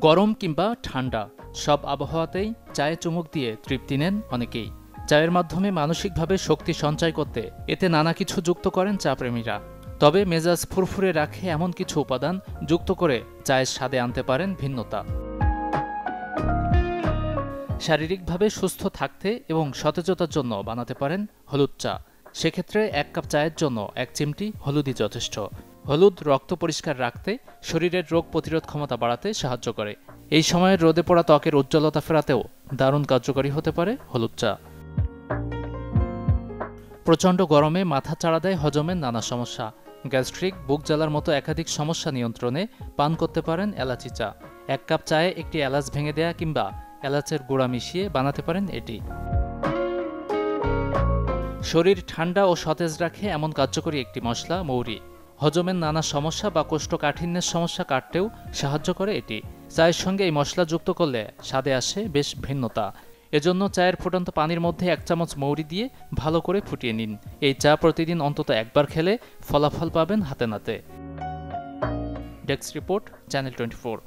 গরম কিংবা ঠান্ডা সব আবহাওয়াতেই চায়ে চুমুক দিয়ে তৃপ্তি নেন অনেকেই। চায়ের মাধ্যমে মানসিকভাবে শক্তি সঞ্চয় করতে এতে নানা কিছু যুক্ত করেন চা প্রেমীরা। তবে মেজাজ ফুরফুরে রাখে এমন কিছু উপাদান যুক্ত করে চায়ের স্বাদে আনতে পারেন ভিন্নতা। শারীরিকভাবে সুস্থ থাকতে এবং সতেজতার জন্য বানাতে পারেন হলুদ চা। সেক্ষেত্রে 1 কাপ চায়ের জন্য 1 চিমটি হলুদই যথেষ্ট। হলুদ রক্ত পরিষ্কার রাখতে, শরীরের রোগ প্রতিরোধ ক্ষমতা বাড়াতে সাহায্য করে। এই সময়ে রোদে পোড়া ত্বকের উজ্জ্বলতা ফেরাতেও দারুণ কার্যকরী হতে পারে হলুদ চা। প্রচণ্ড গরমে মাথা চাড়া দেয় হজমের নানা সমস্যা। গ্যাস্ট্রিক, বুক জ্বালার মতো একাধিক সমস্যা নিয়ন্ত্রণে পান করতে পারেন এলাচি চা। 1 কাপ চায়ে একটি এলাচ ভেঙে দেয়া কিংবা এলাচের গুঁড়া মিশিয়ে বানাতে পারেন এটি। শরীর ঠান্ডা ও সতেজ রাখে এমন কার্যকরী একটি মশলা মৌরি। হজমের নানা সমস্যা বা কোষ্ঠকাঠিন্যের সমস্যা কাটতেও সাহায্য করে এটি। চায়ের সঙ্গে এই মশলা যুক্ত করলে স্বাদে আসে বেশ ভিন্নতা। এজন্য চায়ের ফুটন্ত পানির মধ্যে 1 চামচ মৌরি দিয়ে ভালো করে ফুটিয়ে নিন। এই চা প্রতিদিন অন্তত একবার খেলে ফলাফল পাবেন হাতে নাতে। Desk report, channel 24।